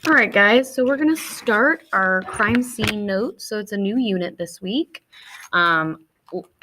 All right, guys, so we're going to start our crime scene notes. So it's a new unit this week. I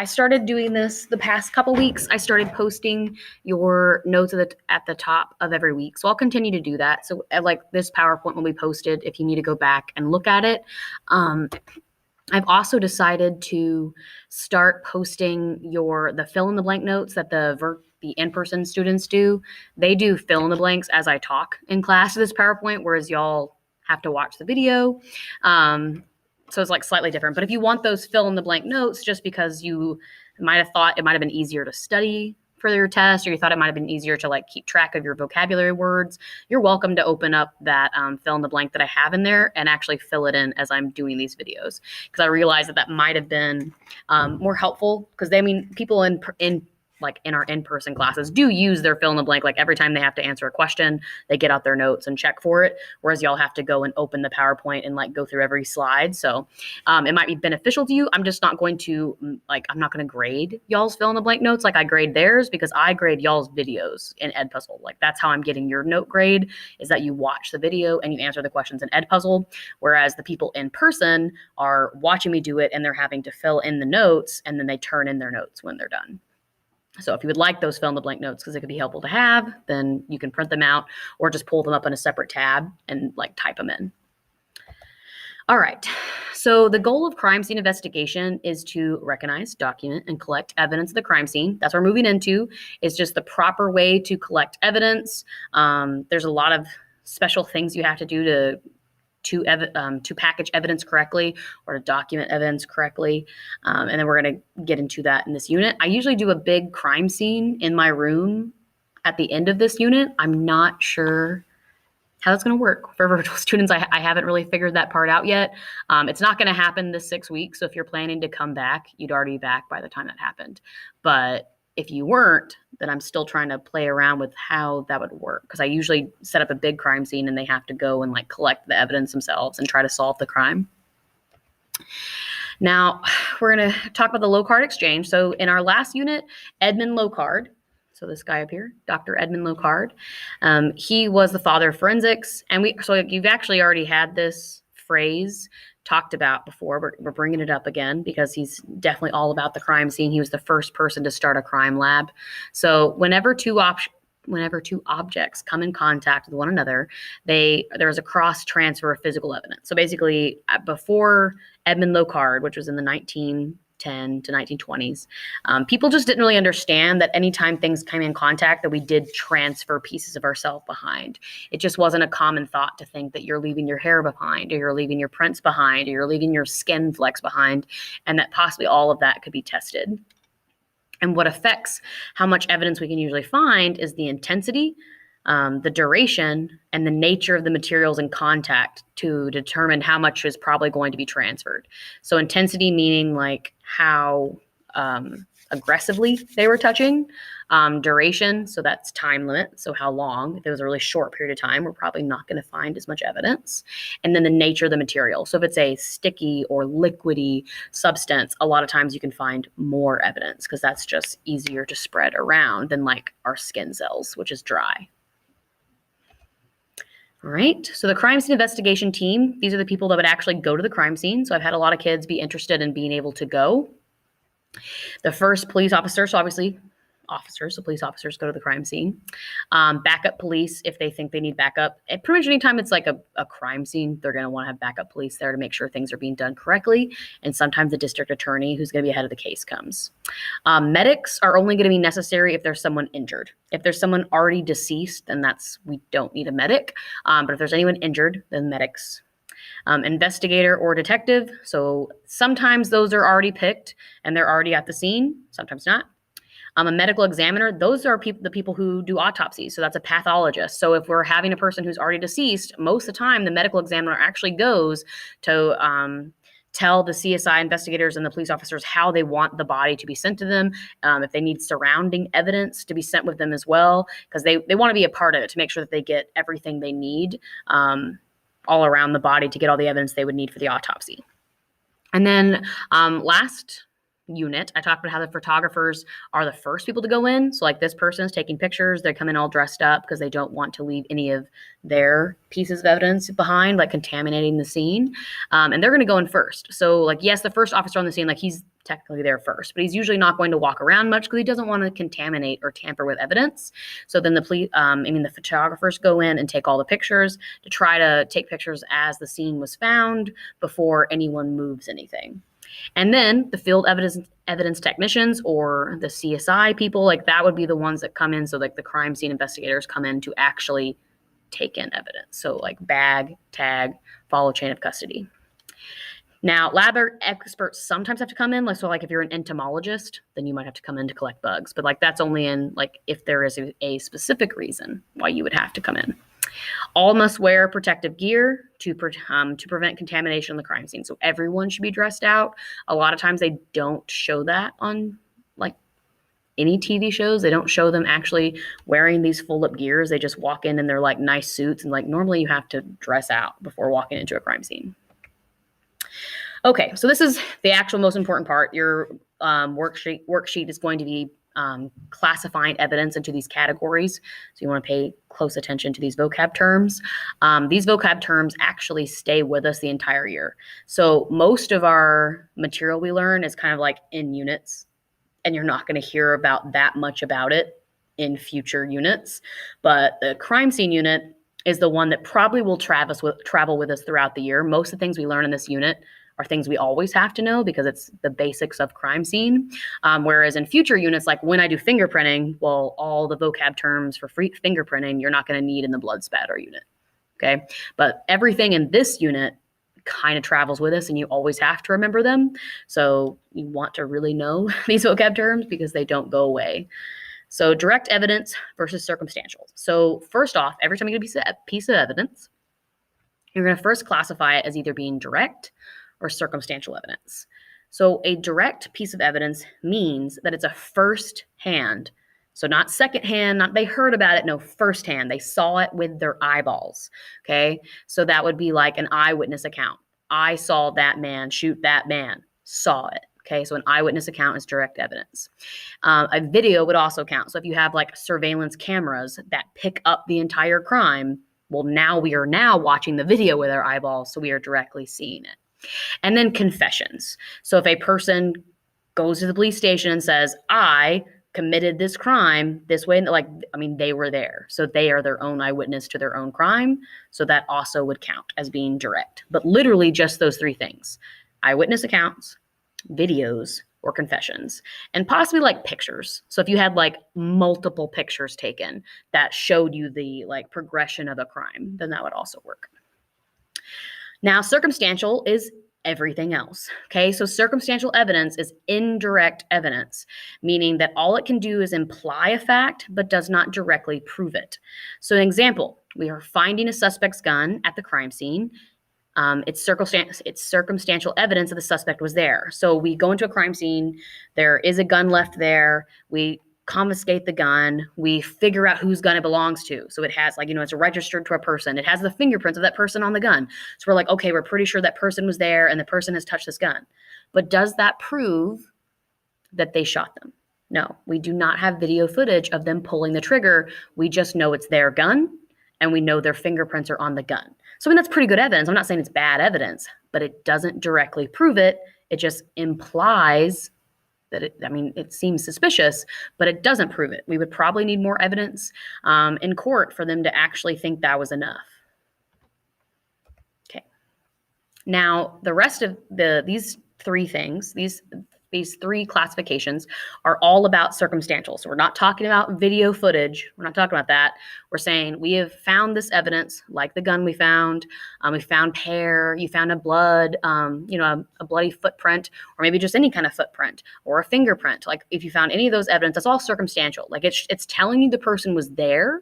started doing this the past couple weeks. I started posting your notes at the top of every week. So I'll continue to do that. So like this PowerPoint will be posted if you need to go back and look at it. I've also decided to start posting the fill in the blank notes that the in-person students do. They do fill in the blanks as I talk in class to this PowerPoint, whereas y'all have to watch the video. So it's like slightly different. But if you want those fill in the blank notes, just because you might have thought it might have been easier to study for your test, or you thought it might have been easier to like keep track of your vocabulary words, you're welcome to open up that fill in the blank that I have in there and actually fill it in as I'm doing these videos. Because I realized that might have been more helpful, because people in our in-person classes do use their fill in the blank. Like every time they have to answer a question, they get out their notes and check for it. Whereas y'all have to go and open the PowerPoint and like go through every slide. So it might be beneficial to you. I'm just not going to I'm not going to grade y'all's fill in the blank notes like I grade theirs, because I grade y'all's videos in Edpuzzle. Like that's how I'm getting your note grade, is that you watch the video and you answer the questions in Edpuzzle. Whereas the people in person are watching me do it and they're having to fill in the notes, and then they turn in their notes when they're done. So if you would like those fill in the blank notes, because it could be helpful to have, then you can print them out or just pull them up in a separate tab and like type them in. All right. So the goal of crime scene investigation is to recognize, document, and collect evidence of the crime scene. That's what we're moving into, is just the proper way to collect evidence. There's a lot of special things you have to do to package evidence correctly or to document evidence correctly. And then we're going to get into that in this unit. I usually do a big crime scene in my room at the end of this unit. I'm not sure how that's going to work for virtual students. I haven't really figured that part out yet. It's not going to happen this 6 weeks. So if you're planning to come back, you'd already be back by the time that happened. But if you weren't, then I'm still trying to play around with how that would work, because I usually set up a big crime scene and they have to go and like collect the evidence themselves and try to solve the crime. Now, we're going to talk about the Locard exchange. So in our last unit, Edmund Locard, so this guy up here, Dr. Edmund Locard, he was the father of forensics. And so you've actually already had this phrase talked about before. We're bringing it up again because he's definitely all about the crime scene. He was the first person to start a crime lab. So whenever two objects come in contact with one another, there's a cross transfer of physical evidence. So basically, before Edmund Locard, which was in the 1910 to 1920s, people just didn't really understand that anytime things came in contact, that we did transfer pieces of ourselves behind. It just wasn't a common thought to think that you're leaving your hair behind, or you're leaving your prints behind, or you're leaving your skin flecks behind, and that possibly all of that could be tested. And what affects how much evidence we can usually find is the intensity, the duration, and the nature of the materials in contact to determine how much is probably going to be transferred. So intensity meaning like how aggressively they were touching. Duration, so that's time limit, so how long. If it was a really short period of time, we're probably not going to find as much evidence. And then the nature of the material. So if it's a sticky or liquidy substance, a lot of times you can find more evidence, because that's just easier to spread around than like our skin cells, which is dry. All right, so the crime scene investigation team, these are the people that would actually go to the crime scene. So I've had a lot of kids be interested in being able to go. The first police officer, so obviously police officers go to the crime scene. Backup police, if they think they need backup. And pretty much anytime it's like a crime scene, they're going to want to have backup police there to make sure things are being done correctly. And sometimes the district attorney, who's going to be ahead of the case, comes. Medics are only going to be necessary if there's someone injured. If there's someone already deceased, then we don't need a medic. But if there's anyone injured, then medics. Investigator or detective. So sometimes those are already picked and they're already at the scene, sometimes not. A medical examiner, those are the people who do autopsies. So that's a pathologist. So if we're having a person who's already deceased, most of the time the medical examiner actually goes to tell the CSI investigators and the police officers how they want the body to be sent to them, if they need surrounding evidence to be sent with them as well, because they want to be a part of it to make sure that they get everything they need all around the body to get all the evidence they would need for the autopsy. And then last unit, I talked about how the photographers are the first people to go in. So like this person is taking pictures, they come in all dressed up because they don't want to leave any of their pieces of evidence behind, like contaminating the scene. And they're going to go in first. So like, yes, the first officer on the scene, like he's technically there first, but he's usually not going to walk around much because he doesn't want to contaminate or tamper with evidence. So then the photographers go in and take all the pictures to try to take pictures as the scene was found before anyone moves anything. And then the field evidence technicians or the CSI people, like that would be the ones that come in. So like the crime scene investigators come in to actually take in evidence. So like bag, tag, follow chain of custody. Now, lab experts sometimes have to come in. So like if you're an entomologist, then you might have to come in to collect bugs. But like that's only in like if there is a specific reason why you would have to come in. All must wear protective gear to prevent contamination on the crime scene. So everyone should be dressed out. A lot of times they don't show that on like any TV shows. They don't show them actually wearing these full up gears. They just walk in their like nice suits. And like normally you have to dress out before walking into a crime scene. Okay, so this is the actual most important part. Your worksheet is going to be classifying evidence into these categories. So you want to pay close attention to these vocab terms. These vocab terms actually stay with us the entire year. So most of our material we learn is kind of like in units, and you're not going to hear about that much about it in future units. But the crime scene unit is the one that probably will travel with us throughout the year. Most of the things we learn in this unit are things we always have to know because it's the basics of crime scene. Whereas in future units, like when I do fingerprinting, well, all the vocab terms for fingerprinting, you're not going to need in the blood spatter unit. Okay. But everything in this unit kind of travels with us and you always have to remember them. So you want to really know these vocab terms because they don't go away. So direct evidence versus circumstantial. So first off, every time you get a piece of evidence, you're going to first classify it as either being direct or circumstantial evidence. So a direct piece of evidence means that it's a first hand. So not second hand, not they heard about it, no, first hand. They saw it with their eyeballs, okay? So that would be like an eyewitness account. I saw that man shoot that man, saw it, okay? So an eyewitness account is direct evidence. A video would also count. So if you have like surveillance cameras that pick up the entire crime, well, now we are watching the video with our eyeballs, so we are directly seeing it. And then confessions. So if a person goes to the police station and says, I committed this crime this way, they were there. So they are their own eyewitness to their own crime. So that also would count as being direct. But literally just those three things: eyewitness accounts, videos, or confessions, and possibly like pictures. So if you had like multiple pictures taken that showed you the like progression of a crime, then that would also work. Now, circumstantial is everything else. Okay, so circumstantial evidence is indirect evidence, meaning that all it can do is imply a fact, but does not directly prove it. So an example, we are finding a suspect's gun at the crime scene. It's circumstantial evidence that the suspect was there. So we go into a crime scene, there is a gun left there, we confiscate the gun, we figure out whose gun it belongs to. So it has it's registered to a person. It has the fingerprints of that person on the gun. So we're like, okay, we're pretty sure that person was there and the person has touched this gun. But does that prove that they shot them? No, we do not have video footage of them pulling the trigger. We just know it's their gun and we know their fingerprints are on the gun. So that's pretty good evidence. I'm not saying it's bad evidence, but it doesn't directly prove it. It just implies that it seems suspicious, but it doesn't prove it. We would probably need more evidence in court for them to actually think that was enough. Okay. Now, the rest of these three things, these three classifications are all about circumstantial. So we're not talking about video footage. We're not talking about that. We're saying we have found this evidence, like the gun we found. We found hair. You found a blood, a bloody footprint, or maybe just any kind of footprint or a fingerprint. Like if you found any of those evidence, that's all circumstantial. Like it's telling you the person was there,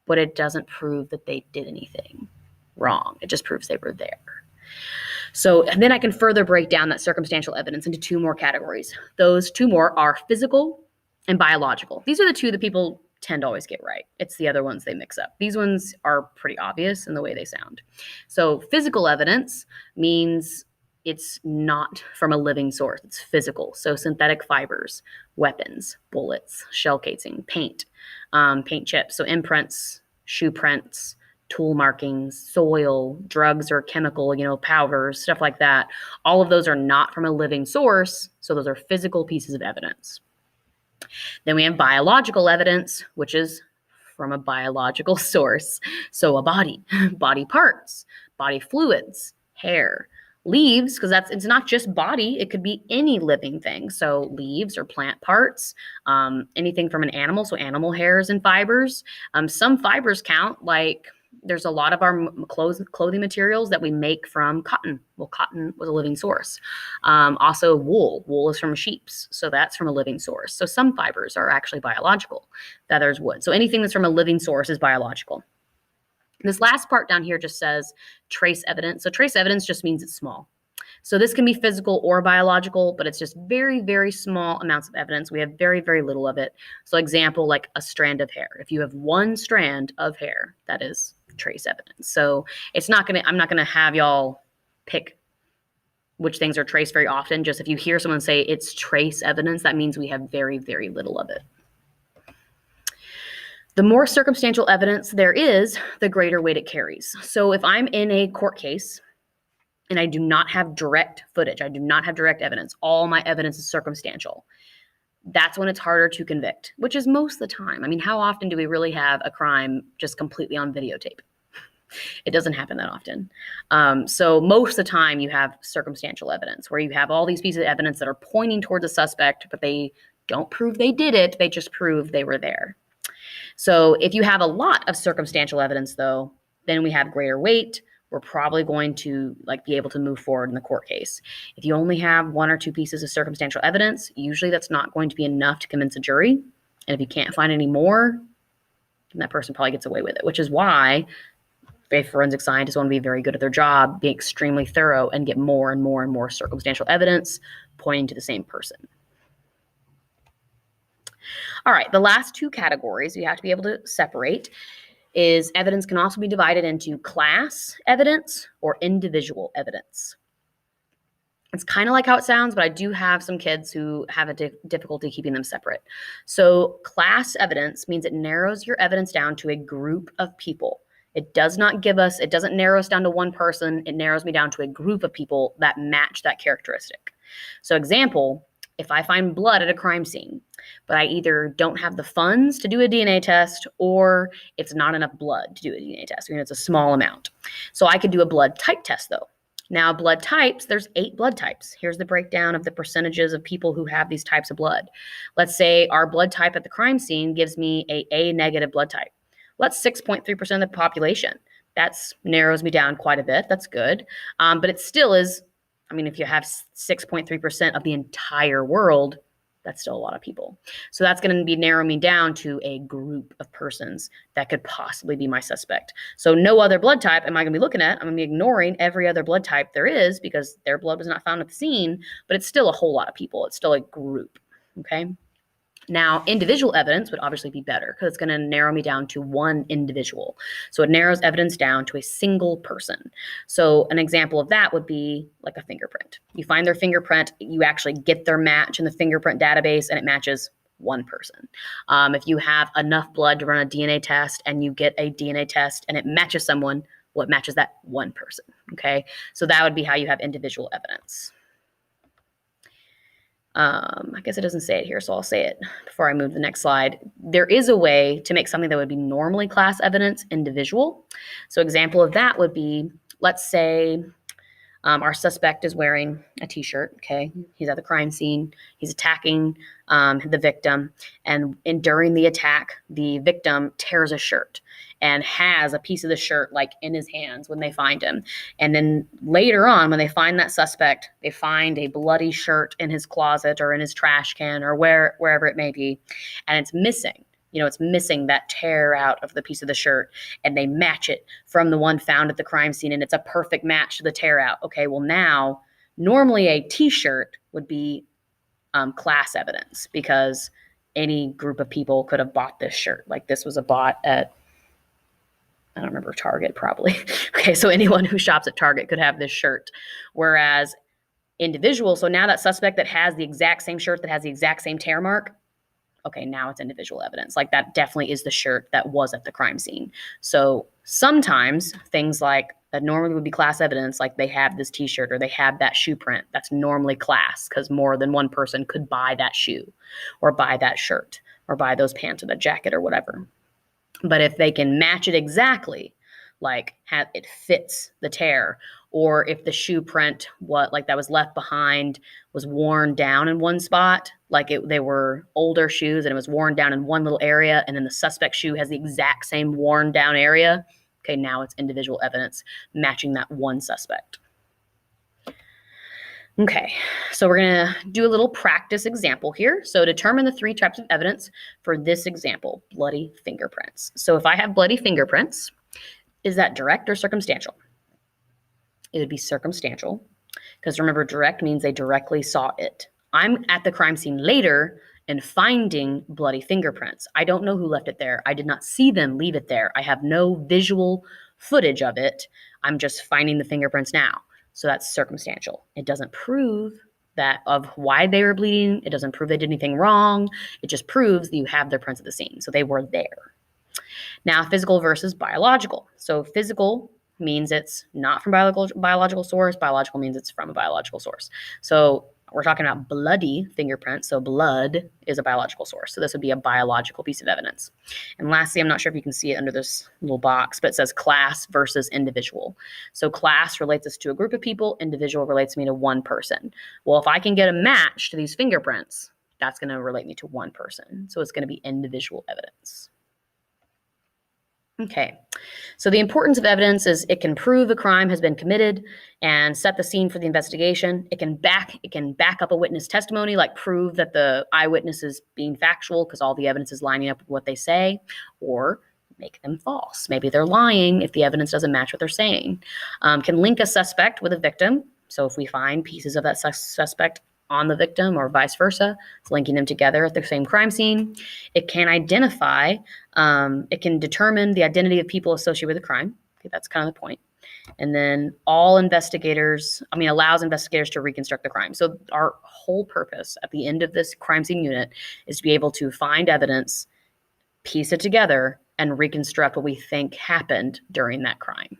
but it doesn't prove that they did anything wrong. It just proves they were there. So, and then I can further break down that circumstantial evidence into two more categories. Those two more are physical and biological. These are the two that people tend to always get right. It's the other ones they mix up. These ones are pretty obvious in the way they sound. So physical evidence means it's not from a living source. It's physical. So synthetic fibers, weapons, bullets, shell casing, paint, paint chips. So imprints, shoe prints, tool markings, soil, drugs or chemical, powders, stuff like that. All of those are not from a living source. So those are physical pieces of evidence. Then we have biological evidence, which is from a biological source. So a body, body parts, body fluids, hair, leaves, because it's not just body, it could be any living thing. So leaves or plant parts, anything from an animal, so animal hairs and fibers. Some fibers count, like there's a lot of our clothing materials that we make from cotton. Well, cotton was a living source. Also wool. Wool is from sheep's, so that's from a living source. So some fibers are actually biological. Feathers, wood. So anything that's from a living source is biological. This last part down here just says trace evidence. So trace evidence just means it's small. So this can be physical or biological, but it's just very, very small amounts of evidence. We have very, very little of it. So example, like a strand of hair. If you have one strand of hair, that is trace evidence. So I'm not gonna have y'all pick which things are traced very often. Just if you hear someone say it's trace evidence, that means we have very, very little of it. The more circumstantial evidence there is, the greater weight it carries. So if I'm in a court case and I do not have direct footage, I do not have direct evidence, all my evidence is circumstantial, that's when it's harder to convict, which is most of the time. I mean, how often do we really have a crime just completely on videotape? It doesn't happen that often. So most of the time you have circumstantial evidence where you have all these pieces of evidence that are pointing towards a suspect, but they don't prove they did it. They just prove they were there. So if you have a lot of circumstantial evidence, though, then we have greater weight. We're probably going to be able to move forward in the court case. If you only have one or two pieces of circumstantial evidence, usually that's not going to be enough to convince a jury. And if you can't find any more, then that person probably gets away with it, which is why forensic scientists want to be very good at their job, be extremely thorough, and get more and more and more circumstantial evidence pointing to the same person. All right, the last two categories you have to be able to separate is evidence can also be divided into class evidence or individual evidence. It's kind of like how it sounds, but I do have some kids who have a difficulty keeping them separate. So class evidence means it narrows your evidence down to a group of people. It doesn't narrow us down to one person. It narrows me down to a group of people that match that characteristic. So example, if I find blood at a crime scene, but I either don't have the funds to do a DNA test or it's not enough blood to do a DNA test. It's a small amount. So I could do a blood type test though. Now blood types, there's 8 blood types. Here's the breakdown of the percentages of people who have these types of blood. Let's say our blood type at the crime scene gives me A negative blood type. Well, that's 6.3% of the population. That narrows me down quite a bit. That's good. But it still is, if you have 6.3% of the entire world, that's still a lot of people. So that's going to be narrowing me down to a group of persons that could possibly be my suspect. So no other blood type am I going to be looking at. I'm going to be ignoring every other blood type there is because their blood was not found at the scene, but it's still a whole lot of people. It's still a group, okay? Now, individual evidence would obviously be better because it's going to narrow me down to one individual. So it narrows evidence down to a single person. So an example of that would be like a fingerprint. You find their fingerprint, you actually get their match in the fingerprint database, and it matches one person. If you have enough blood to run a DNA test and you get a DNA test and it matches someone, well, it matches that one person, okay? So that would be how you have individual evidence. I guess it doesn't say it here, so I'll say it before I move to the next slide. There is a way to make something that would be normally class evidence individual. So example of that would be, let's say our suspect is wearing a t-shirt, okay? He's at the crime scene. He's attacking the victim. And during the attack, the victim tears a shirt and has a piece of the shirt in his hands when they find him. And then later on, when they find that suspect, they find a bloody shirt in his closet or in his trash can or wherever it may be, and it's missing. It's missing that tear out of the piece of the shirt, and they match it from the one found at the crime scene, and it's a perfect match to the tear out. Okay, well now, normally a t-shirt would be class evidence because any group of people could have bought this shirt. This was a bought at, I don't remember, Target probably. Okay, so anyone who shops at Target could have this shirt. Whereas Individual, so now that suspect that has the exact same shirt that has the exact same tear mark, okay, now it's individual evidence. Like that definitely is the shirt that was at the crime scene. So sometimes things like that normally would be class evidence, like they have this t-shirt or they have that shoe print, that's normally class because more than one person could buy that shoe or buy that shirt or buy those pants or that jacket or whatever. But if they can match it exactly, like it fits the tear, or if the shoe print that was left behind was worn down in one spot, like they were older shoes and it was worn down in one little area, and then the suspect shoe has the exact same worn down area, okay, now it's individual evidence matching that one suspect. Okay, so we're gonna do a little practice example here. So determine the 3 types of evidence for this example, bloody fingerprints. So if I have bloody fingerprints, is that direct or circumstantial? It would be circumstantial, because remember, direct means they directly saw it. I'm at the crime scene later and finding bloody fingerprints. I don't know who left it there. I did not see them leave it there. I have no visual footage of it. I'm just finding the fingerprints now. So that's circumstantial. It doesn't prove that of why they were bleeding. It doesn't prove they did anything wrong. It just proves that you have their prints at the scene. So they were there. Now, physical versus biological. So physical means it's not from biological source. Biological means it's from a biological source. So we're talking about bloody fingerprints. So blood is a biological source. So this would be a biological piece of evidence. And lastly, I'm not sure if you can see it under this little box, but it says class versus individual. So class relates us to a group of people. Individual relates me to one person. Well, if I can get a match to these fingerprints, that's going to relate me to one person. So it's going to be individual evidence. Okay, so the importance of evidence is it can prove a crime has been committed and set the scene for the investigation. It can back up a witness testimony, like prove that the eyewitness is being factual because all the evidence is lining up with what they say, or make them false. Maybe they're lying if the evidence doesn't match what they're saying. Can link a suspect with a victim. So if we find pieces of that suspect on the victim or vice versa, it's linking them together at the same crime scene. It can identify, it can determine the identity of people associated with the crime. Okay, that's kind of the point. And then allows investigators to reconstruct the crime. So our whole purpose at the end of this crime scene unit is to be able to find evidence, piece it together, and reconstruct what we think happened during that crime.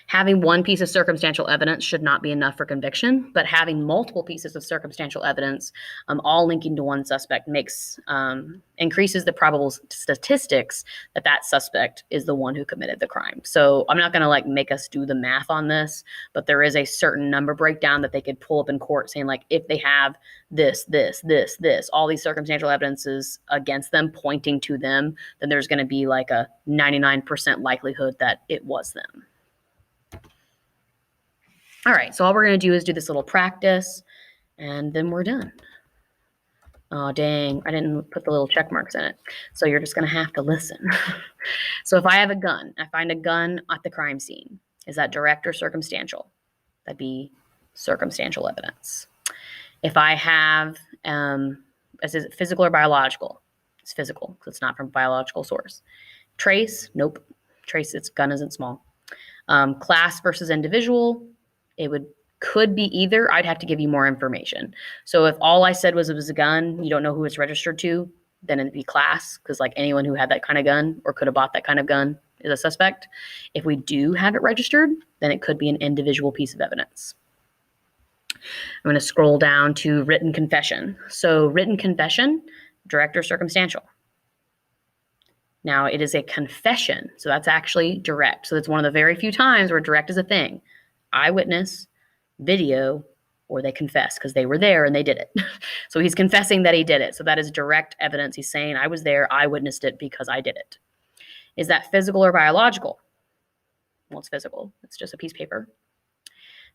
Having one piece of circumstantial evidence should not be enough for conviction, but having multiple pieces of circumstantial evidence, all linking to one suspect, increases the probable statistics that suspect is the one who committed the crime. So I'm not going to make us do the math on this, but there is a certain number breakdown that they could pull up in court saying if they have this, all these circumstantial evidences against them pointing to them, then there's going to be a 99% likelihood that it was them. All right, so all we're going to do is do this little practice, and then we're done. Oh, dang, I didn't put the little check marks in it. So you're just going to have to listen. So if I have a gun, I find a gun at the crime scene. Is that direct or circumstantial? That'd be circumstantial evidence. If I have, is it physical or biological? It's physical because it's not from a biological source. Trace, nope. Trace, its gun isn't small. Class versus individual. Could be either. I'd have to give you more information. So if all I said was it was a gun, you don't know who it's registered to, then it'd be class, because anyone who had that kind of gun or could have bought that kind of gun is a suspect. If we do have it registered, then it could be an individual piece of evidence. I'm going to scroll down to written confession. So written confession, direct or circumstantial. Now it is a confession, so that's actually direct. So that's one of the very few times where direct is a thing. Eyewitness, video, or they confess because they were there and they did it. So he's confessing that he did it. So that is direct evidence. He's saying, I was there, I witnessed it because I did it. Is that physical or biological? Well, it's physical. It's just a piece of paper.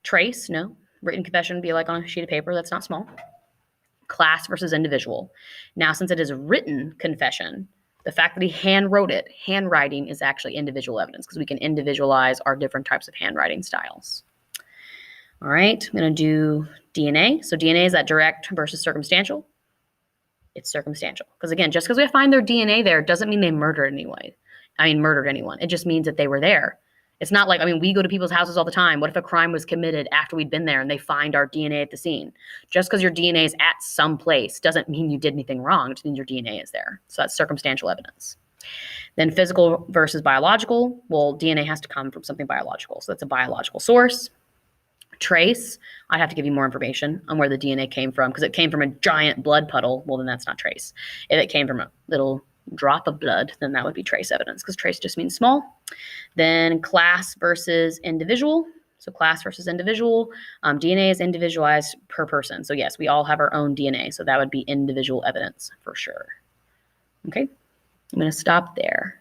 Trace, no. Written confession would be on a sheet of paper. That's not small. Class versus individual. Now, since it is written confession, the fact that he hand wrote it, handwriting is actually individual evidence because we can individualize our different types of handwriting styles. All right, I'm going to do DNA. So DNA, is that direct versus circumstantial? It's circumstantial. Because again, just because we find their DNA there doesn't mean they murdered anyone. It just means that they were there. It's not like, I mean, we go to people's houses all the time. What if a crime was committed after we'd been there and they find our DNA at the scene? Just because your DNA is at some place doesn't mean you did anything wrong. It just means your DNA is there. So that's circumstantial evidence. Then physical versus biological. Well, DNA has to come from something biological. So that's a biological source. Trace, I'd have to give you more information on where the DNA came from, because it came from a giant blood puddle. Well, then that's not trace. If it came from a little drop of blood, then that would be trace evidence, because trace just means small. Then class versus individual. So class versus individual. DNA is individualized per person. So yes, we all have our own DNA. So that would be individual evidence for sure. Okay, I'm going to stop there.